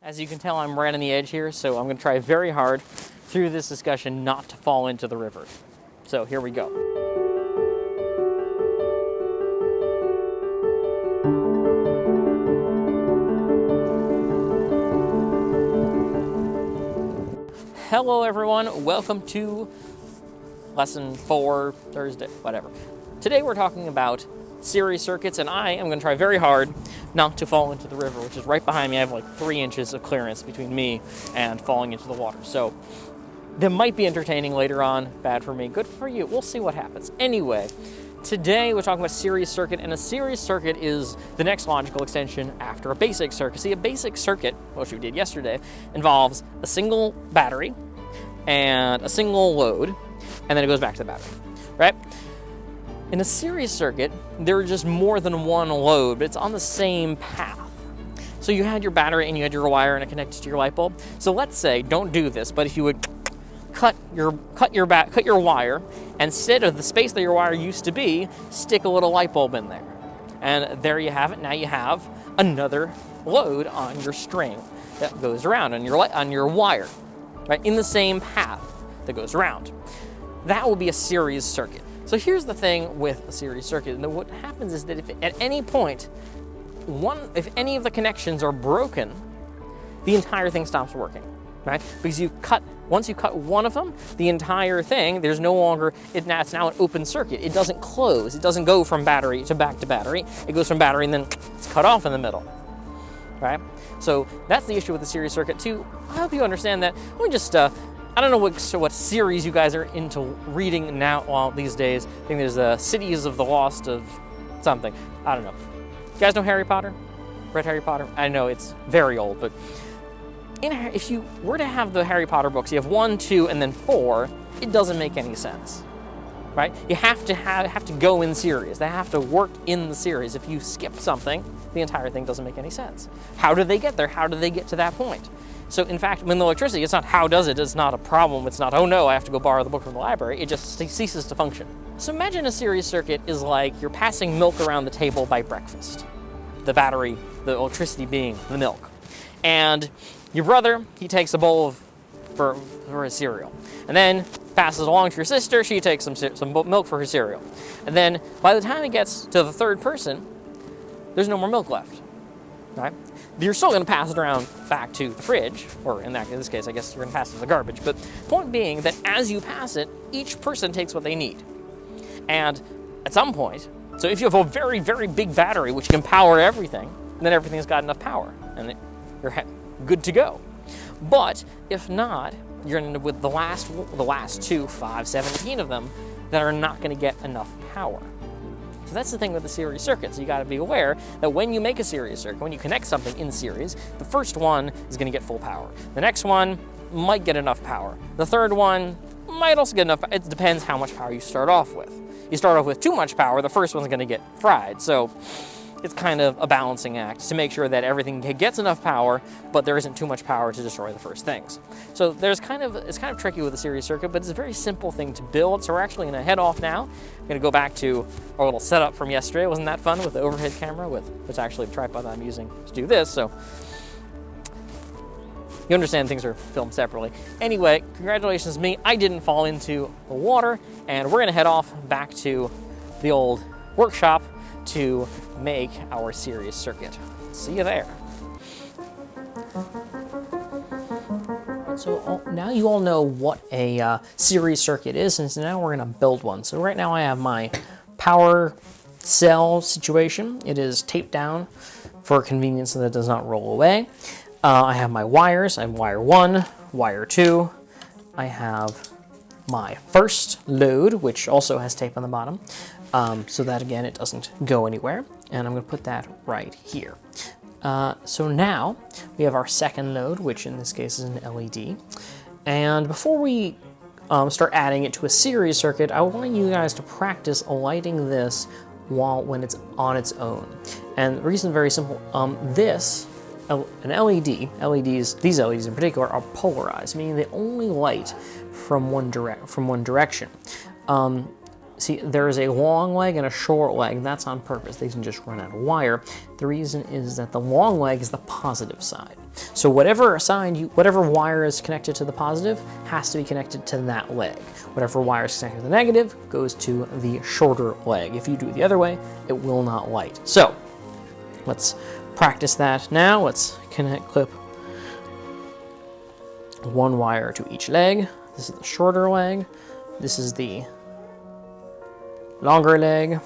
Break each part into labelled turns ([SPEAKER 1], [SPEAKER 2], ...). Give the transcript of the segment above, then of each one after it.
[SPEAKER 1] As you can tell, I'm right on the edge here, so I'm going to try very hard through this discussion not to fall into the river. So here we go. Hello everyone, welcome to lesson 4, Thursday, whatever. Today we're talking about series circuits, and I am going to try very hard not to fall into the river, which is right behind me. I have like 3 inches of clearance between me and falling into the water. So that might be entertaining later on, bad for me, good for you. We'll see what happens. Anyway, today we're talking about series circuit, and a series circuit is the next logical extension after a basic circuit. See, a basic circuit, which we did yesterday, involves a single battery and a single load, and then it goes back to the battery, right? In a series circuit, there are just more than one load, but it's on the same path. So you had your battery and you had your wire and it connected to your light bulb. So let's say, don't do this, but if you would cut your wire, and instead of the space that your wire used to be, stick a little light bulb in there. And there you have it. Now you have another load on your string that goes around on your wire, right? In the same path that goes around. That will be a series circuit. So here's the thing with a series circuit. And what happens is that if at any point, if any of the connections are broken, the entire thing stops working, right? Because once you cut one of them, the entire thing, there's no longer, it's now an open circuit. It doesn't close. It doesn't go from battery to back to battery. It goes from battery and then it's cut off in the middle, right? So that's the issue with the series circuit too. I hope you understand that. Let me just, I don't know what series you guys are into reading now these days. I think there's Cities of the Lost of something. I don't know. You guys know Harry Potter? Read Harry Potter? I know it's very old, but if you were to have the Harry Potter books, you have 1, 2, and then 4, it doesn't make any sense, right? You have to go in series. They have to work in the series. If you skip something, the entire thing doesn't make any sense. How do they get there? How do they get to that point? So in fact, when the electricity, it's not how does it, it's not a problem, it's not, oh no, I have to go borrow the book from the library, it just ceases to function. So imagine a series circuit is like you're passing milk around the table by breakfast. The battery, the electricity being the milk. And your brother, he takes a bowl for his cereal. And then passes along to your sister, she takes some milk for her cereal. And then by the time it gets to the third person, there's no more milk left, right? You're still going to pass it around back to the fridge, or in this case, I guess you're going to pass it to the garbage. But point being that as you pass it, each person takes what they need. And at some point, so if you have a very, very big battery which can power everything, then everything's got enough power, and you're good to go. But if not, you're going to end up with the last 2, 5, 17 of them that are not going to get enough power. So that's the thing with the series circuit. So you got to be aware that when you make a series circuit, when you connect something in series, the first one is going to get full power. The next one might get enough power. The third one might also get enough. It depends how much power you start off with. You start off with too much power, the first one's going to get fried. So it's kind of a balancing act to make sure that everything gets enough power, but there isn't too much power to destroy the first things. So it's kind of tricky with a series circuit, but it's a very simple thing to build. So we're actually going to head off now. I'm going to go back to our little setup from yesterday. Wasn't that fun with the overhead camera? It's actually the tripod I'm using to do this. So you understand things are filmed separately. Anyway, congratulations to me. I didn't fall into the water, and we're going to head off back to the old workshop to make our series circuit. See you there. So now you all know what a series circuit is, and so now we're going to build one. So right now I have my power cell situation. It is taped down for convenience so that it does not roll away. I have my wires. I have wire 1, wire 2. I have my first load, which also has tape on the bottom, so that again it doesn't go anywhere. And I'm going to put that right here. So now we have our second load, which in this case is an LED. And before we start adding it to a series circuit, I want you guys to practice lighting this when it's on its own. And the reason is very simple. An LED, these LEDs in particular, are polarized, meaning they only light from one direction. See, there is a long leg and a short leg. That's on purpose. They can just run out of wire. The reason is that the long leg is the positive side. So whatever wire is connected to the positive has to be connected to that leg. Whatever wire is connected to the negative goes to the shorter leg. If you do it the other way, it will not light. So let's practice that now. Let's clip one wire to each leg. This is the shorter leg. This is the longer leg.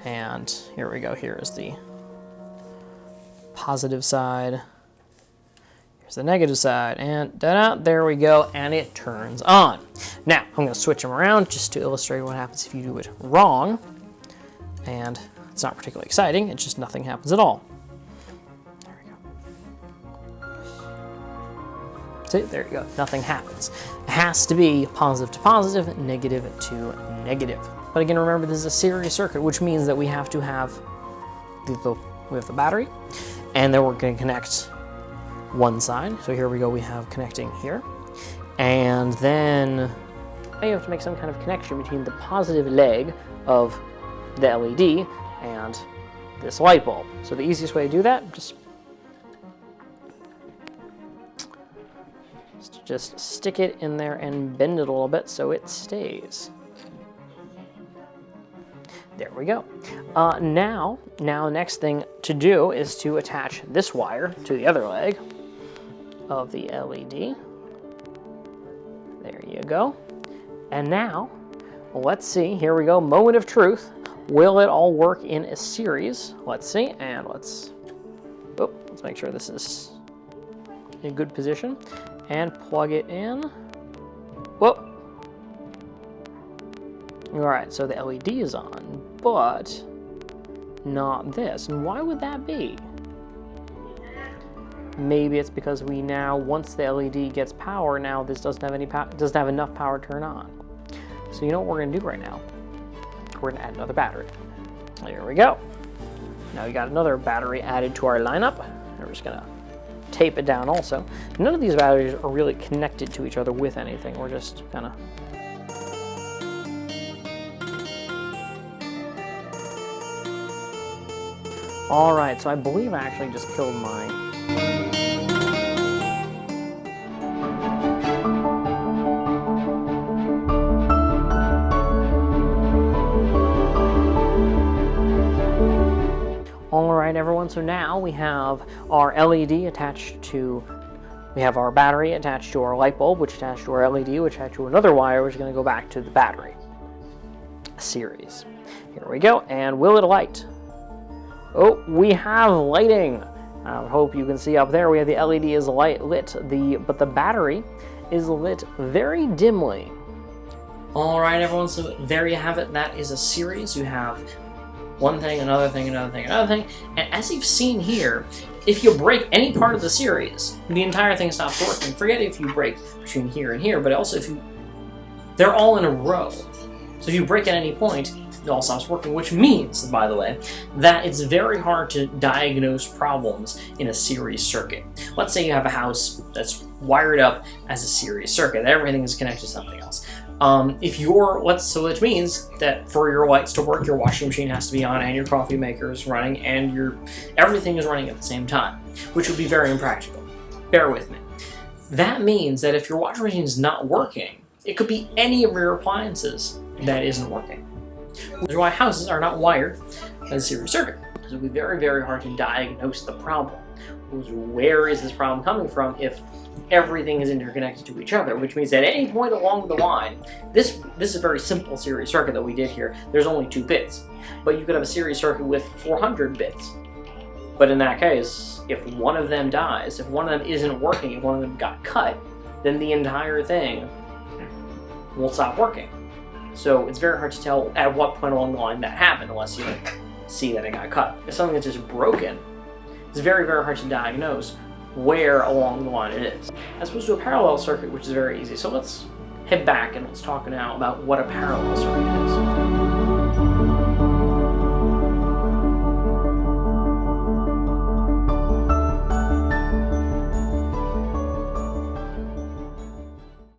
[SPEAKER 1] And here we go. Here is the positive side. Here's the negative side. And da-da, there we go. And it turns on. Now, I'm going to switch them around just to illustrate what happens if you do it wrong. And it's not particularly exciting. It's just nothing happens at all. There we go. See, there you go. Nothing happens. It has to be positive to positive, negative to negative. But again, remember, this is a series circuit, which means that we have to have the battery, and then we're going to connect one side. So here we go. We have connecting here, and then you have to make some kind of connection between the positive leg of the LED and this light bulb. So the easiest way to do that, just stick it in there and bend it a little bit so it stays. There we go. Now the next thing to do is to attach this wire to the other leg of the LED. There you go. And now, let's see, here we go, moment of truth. Will it all work in a series? Let's see, and let's make sure this is in good position. And plug it in. Whoop. All right, so the LED is on, but not this. And why would that be? Maybe it's because we now, once the LED gets power, now this doesn't have enough power to turn on. So you know what we're gonna do right now? We're gonna add another battery. There we go. Now we got another battery added to our lineup. We're just gonna tape it down also. None of these batteries are really connected to each other with anything. We're just kind of all right, so I believe I actually just killed my all right, everyone, so now we have our LED attached to, we have our battery attached to our light bulb, which attached to our LED, which attached to another wire, which is going to go back to the battery series. Here we go, and will it light? Oh, we have lighting. I hope you can see up there, we have the LED is lit, but the battery is lit very dimly. All right, everyone, so there you have it. That is a series. You have one thing, another thing, another thing, another thing. And as you've seen here, if you break any part of the series, the entire thing stops working. Forget if you break between here and here, but also if they're all in a row. So if you break at any point, it all stops working, which means, by the way, that it's very hard to diagnose problems in a series circuit. Let's say you have a house that's wired up as a series circuit, everything is connected to something else. Which means that for your lights to work, your washing machine has to be on and your coffee maker is running and everything is running at the same time, which would be very impractical. Bear with me. That means that if your washing machine is not working, it could be any of your appliances that isn't working. Which is why houses are not wired as a series circuit. It would be very, very hard to diagnose the problem. Where is this problem coming from if everything is interconnected to each other, which means at any point along the line, this is a very simple series circuit that we did here. There's only 2 bits, but you could have a series circuit with 400 bits. But in that case, if one of them dies, if one of them isn't working, if one of them got cut, then the entire thing will stop working. So it's very hard to tell at what point along the line that happened unless you see that it got cut. If something that's just broken, it's very, very hard to diagnose where along the line it is. As opposed to a parallel circuit, which is very easy. So let's head back and let's talk now about what a parallel circuit is.